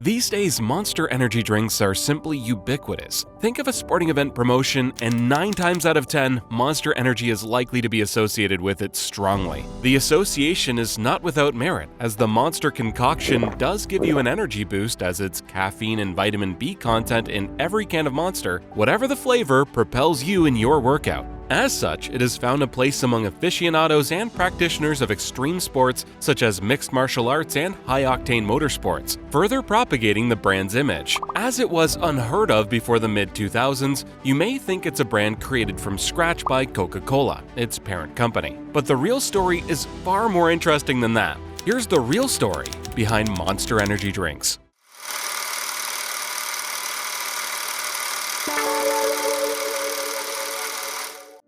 These days, Monster energy drinks are simply ubiquitous. Think of a sporting event promotion, and 9 times out of 10, Monster Energy is likely to be associated with it strongly. The association is not without merit, as the Monster concoction does give you an energy boost, as its caffeine and vitamin B content in every can of Monster, whatever the flavor, propels you in your workout. As such, it has found a place among aficionados and practitioners of extreme sports such as mixed martial arts and high-octane motorsports, further propagating the brand's image. As it was unheard of before the mid-2000s, you may think it's a brand created from scratch by CocaCola, its parent company. But the real story is far more interesting than that. Here's the real story behind Monster energy drinks.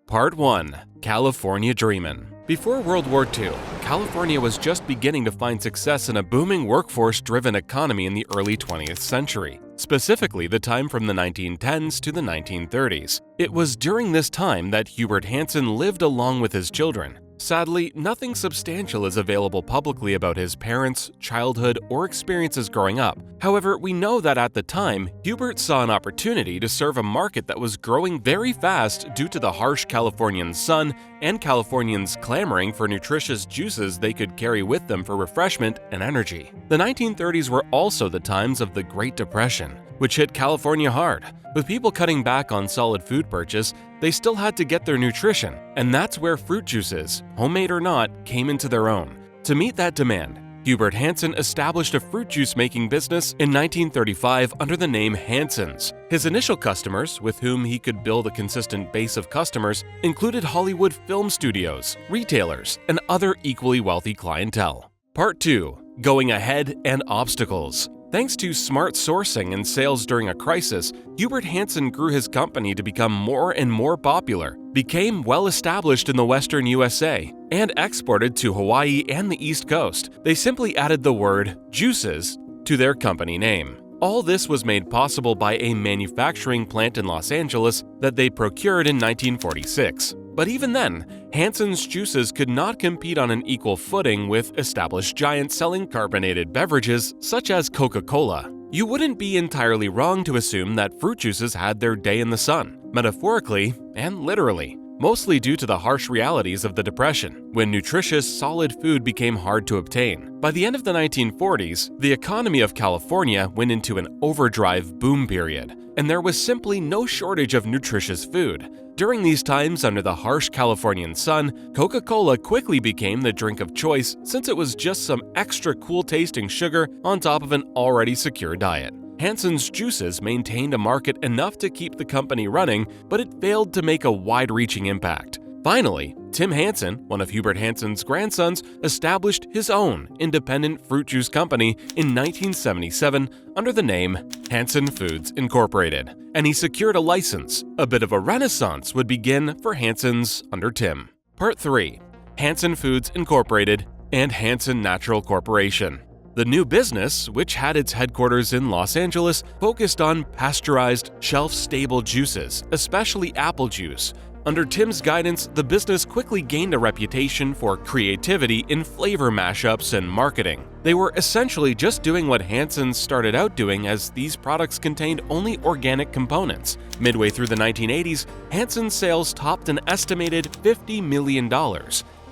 Part 1. California Dreamin'. Before World War II, California was just beginning to find success in a booming workforce-driven economy in the early 20th century, specifically the time from the 1910s to the 1930s. It was during this time that Hubert Hanson lived along with his children. Sadly, nothing substantial is available publicly about his parents, childhood, or experiences growing up. However, we know that at the time, Hubert saw an opportunity to serve a market that was growing very fast due to the harsh Californian sun and Californians clamoring for nutritious juices they could carry with them for refreshment and energy. The 1930s were also the times of the Great Depression, which hit California hard. With people cutting back on solid food purchase, they still had to get their nutrition, and that's where fruit juices, homemade or not, came into their own. To meet that demand, Hubert Hanson established a fruit juice making business in 1935 under the name Hanson's. His initial customers, with whom he could build a consistent base of customers, included Hollywood film studios, retailers, and other equally wealthy clientele. Part 2. Going ahead and obstacles. Thanks to smart sourcing and sales during a crisis, Hubert Hanson grew his company to become more and more popular, became well established in the Western USA, and exported to Hawaii and the East Coast. They simply added the word juices to their company name. All this was made possible by a manufacturing plant in Los Angeles that they procured in 1946. But even then, Hanson's juices could not compete on an equal footing with established giants selling carbonated beverages such as Coca-Cola. You wouldn't be entirely wrong to assume that fruit juices had their day in the sun, metaphorically and literally, mostly due to the harsh realities of the Depression, when nutritious, solid food became hard to obtain. By the end of the 1940s, the economy of California went into an overdrive boom period, and there was simply no shortage of nutritious food. During these times under the harsh Californian sun, Coca-Cola quickly became the drink of choice since it was just some extra cool-tasting sugar on top of an already secure diet. Hanson's juices maintained a market enough to keep the company running, but it failed to make a wide-reaching impact. Finally, Tim Hanson, one of Hubert Hanson's grandsons, established his own independent fruit juice company in 1977 under the name Hanson Foods Incorporated, and he secured a license. A bit of a renaissance would begin for Hanson's under Tim. Part 3. Hanson Foods Incorporated and Hanson Natural Corporation. The new business, which had its headquarters in Los Angeles, focused on pasteurized, shelf-stable juices, especially apple juice. Under Tim's guidance, the business quickly gained a reputation for creativity in flavor mashups and marketing. They were essentially just doing what Hanson started out doing, as these products contained only organic components. Midway through the 1980s, Hanson's sales topped an estimated $50 million.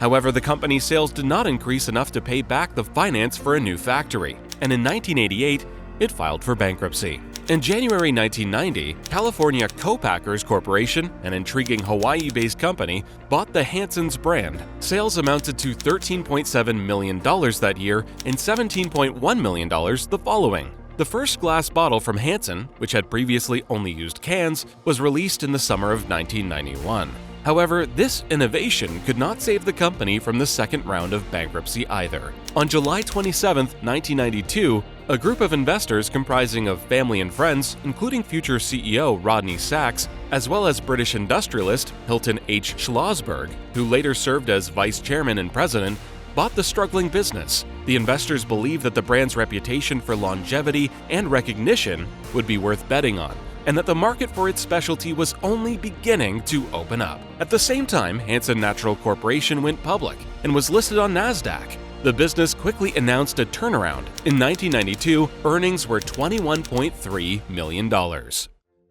However, the company's sales did not increase enough to pay back the finance for a new factory, and in 1988, it filed for bankruptcy. In January 1990, California Co-Packers Corporation, an intriguing Hawaii-based company, bought the Hanson's brand. Sales amounted to $13.7 million that year and $17.1 million the following. The first glass bottle from Hanson, which had previously only used cans, was released in the summer of 1991. However, this innovation could not save the company from the second round of bankruptcy either. On July 27, 1992, a group of investors comprising of family and friends, including future CEO Rodney Sachs, as well as British industrialist Hilton H. Schlossberg, who later served as vice chairman and president, bought the struggling business. The investors believed that the brand's reputation for longevity and recognition would be worth betting on, and that the market for its specialty was only beginning to open up. At the same time, Hanson Natural Corporation went public and was listed on NASDAQ. The business quickly announced a turnaround. In 1992, earnings were $21.3 million.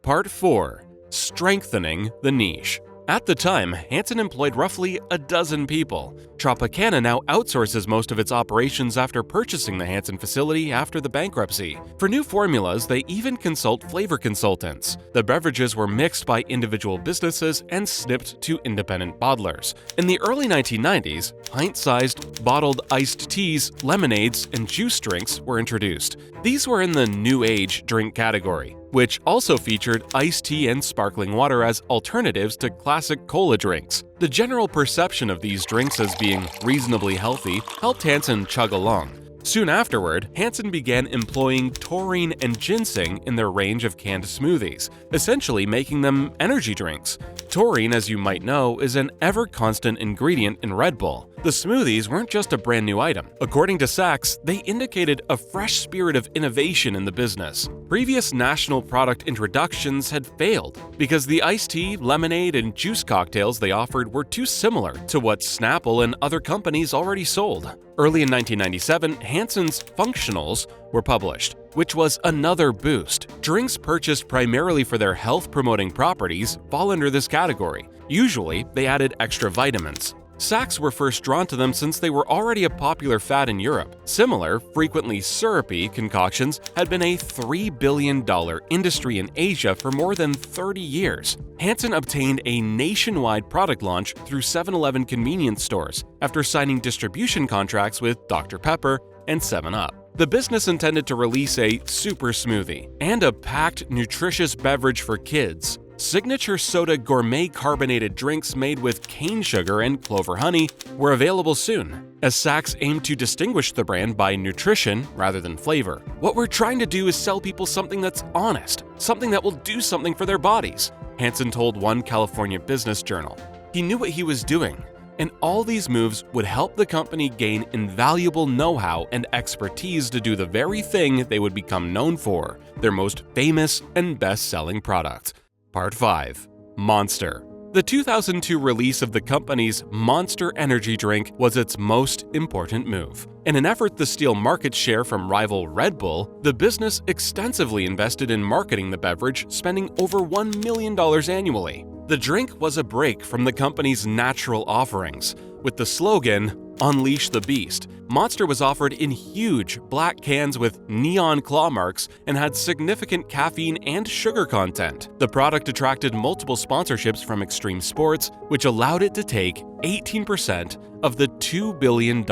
Part 4. Strengthening the niche. At the time, Hanson employed roughly a dozen people. Tropicana now outsources most of its operations after purchasing the Hanson facility after the bankruptcy. For new formulas, they even consult flavor consultants. The beverages were mixed by individual businesses and snipped to independent bottlers. In the early 1990s, pint-sized, bottled iced teas, lemonades, and juice drinks were introduced. These were in the New Age drink category, which also featured iced tea and sparkling water as alternatives to classic cola drinks. The general perception of these drinks as being reasonably healthy helped Hanson chug along. Soon afterward, Hanson began employing taurine and ginseng in their range of canned smoothies, essentially making them energy drinks. Taurine, as you might know, is an ever-constant ingredient in Red Bull. The smoothies weren't just a brand new item. According to Sachs, they indicated a fresh spirit of innovation in the business. Previous national product introductions had failed because the iced tea, lemonade, and juice cocktails they offered were too similar to what Snapple and other companies already sold. Early in 1997, Hanson's Functionals were published, which was another boost. Drinks purchased primarily for their health-promoting properties fall under this category. Usually, they added extra vitamins. Sachs were first drawn to them since they were already a popular fad in Europe. Similar, frequently syrupy concoctions had been a $3 billion industry in Asia for more than 30 years. Hanson obtained a nationwide product launch through 7-Eleven convenience stores after signing distribution contracts with Dr. Pepper and 7-Up. The business intended to release a super smoothie and a packed, nutritious beverage for kids. Signature soda gourmet carbonated drinks made with cane sugar and clover honey were available soon, as Sachs aimed to distinguish the brand by nutrition rather than flavor. What we're trying to do is sell people something that's honest, something that will do something for their bodies, Hanson told one California business journal. He knew what he was doing, and all these moves would help the company gain invaluable know-how and expertise to do the very thing they would become known for, their most famous and best-selling product. Part 5. Monster. The 2002 release of the company's Monster energy drink was its most important move. In an effort to steal market share from rival Red Bull, the business extensively invested in marketing the beverage, spending over $1 million annually. The drink was a break from the company's natural offerings. With the slogan, "Unleash the Beast," Monster was offered in huge black cans with neon claw marks and had significant caffeine and sugar content. The product attracted multiple sponsorships from extreme sports, which allowed it to take 18% of the $2 billion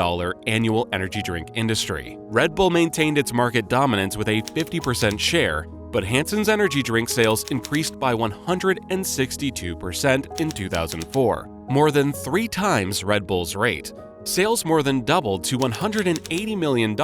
annual energy drink industry. Red Bull maintained its market dominance with a 50% share, but Hanson's energy drink sales increased by 162% in 2004, more than 3 times Red Bull's rate. Sales more than doubled to $180 million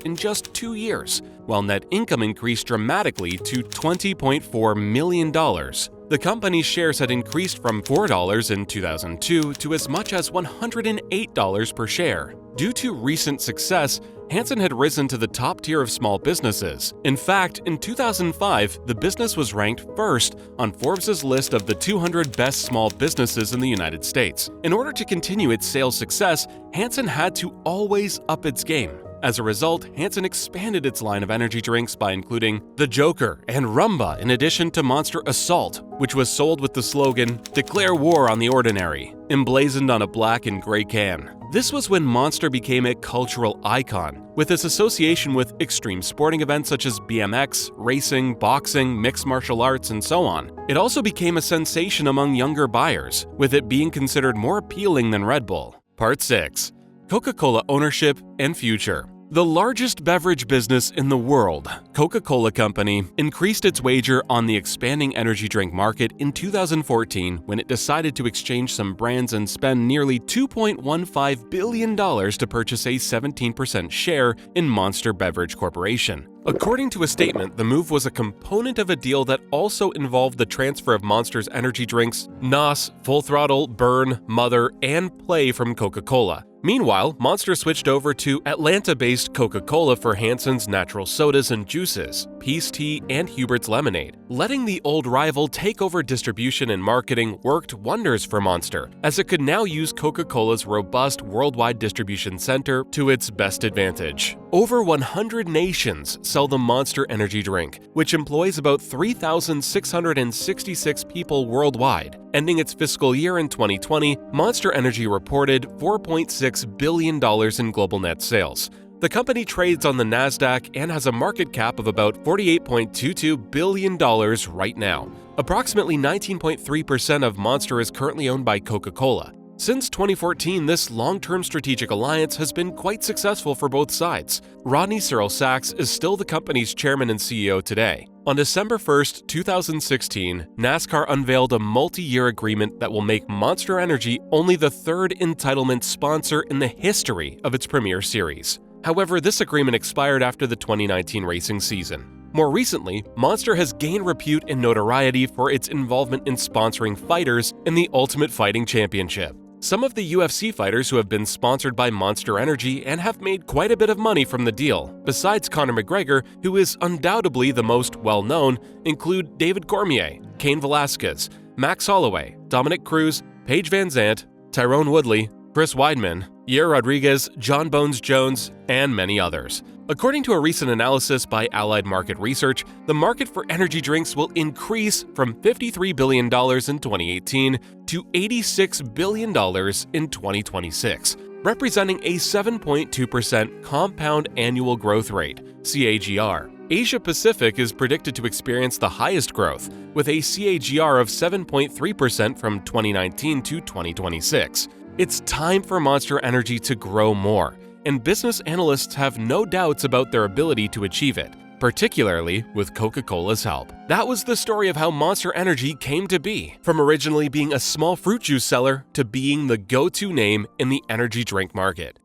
in just 2 years, while net income increased dramatically to $20.4 million. The company's shares had increased from $4 in 2002 to as much as $108 per share. Due to recent success, Hanson had risen to the top tier of small businesses. In fact, in 2005, the business was ranked first on Forbes' list of the 200 best small businesses in the United States. In order to continue its sales success, Hanson had to always up its game. As a result, Hanson expanded its line of energy drinks by including the Joker and Rumba in addition to Monster Assault, which was sold with the slogan, "Declare war on the ordinary," emblazoned on a black and gray can. This was when Monster became a cultural icon, with its association with extreme sporting events such as BMX, racing, boxing, mixed martial arts, and so on. It also became a sensation among younger buyers, with it being considered more appealing than Red Bull. Part 6. Coca-Cola ownership and future. The largest beverage business in the world, Coca-Cola Company, increased its wager on the expanding energy drink market in 2014 when it decided to exchange some brands and spend nearly $2.15 billion to purchase a 17% share in Monster Beverage Corporation. According to a statement, the move was a component of a deal that also involved the transfer of Monster's energy drinks NOS, Full Throttle, Burn, Mother, and Play from Coca-Cola. Meanwhile, Monster switched over to Atlanta-based Coca-Cola for Hanson's natural sodas and juices, Peace Tea, and Hubert's Lemonade. Letting the old rival take over distribution and marketing worked wonders for Monster, as it could now use Coca-Cola's robust worldwide distribution center to its best advantage. Over 100 nations sell the Monster energy drink, which employs about 3,666 people worldwide. Ending its fiscal year in 2020, Monster Energy reported $4.6 billion in global net sales. The company trades on the Nasdaq and has a market cap of about $48.22 billion right now. Approximately 19.3% of Monster is currently owned by Coca-Cola. Since 2014, this long-term strategic alliance has been quite successful for both sides. Rodney Searle Sachs is still the company's chairman and CEO today. On December 1, 2016, NASCAR unveiled a multi-year agreement that will make Monster Energy only the third entitlement sponsor in the history of its premier series. However, this agreement expired after the 2019 racing season. More recently, Monster has gained repute and notoriety for its involvement in sponsoring fighters in the Ultimate Fighting Championship. Some of the UFC fighters who have been sponsored by Monster Energy and have made quite a bit of money from the deal, besides Conor McGregor, who is undoubtedly the most well-known, include David Cormier, Cain Velasquez, Max Holloway, Dominic Cruz, Paige Van Zant, Tyrone Woodley, Chris Weidman, Yair Rodriguez, John Bones Jones, and many others. According to a recent analysis by Allied Market Research, the market for energy drinks will increase from $53 billion in 2018 to $86 billion in 2026, representing a 7.2% compound annual growth rate, CAGR. Asia Pacific is predicted to experience the highest growth, with a CAGR of 7.3% from 2019 to 2026. It's time for Monster Energy to grow more, and business analysts have no doubts about their ability to achieve it, particularly with Coca-Cola's help. That was the story of how Monster Energy came to be, from originally being a small fruit juice seller to being the go-to name in the energy drink market.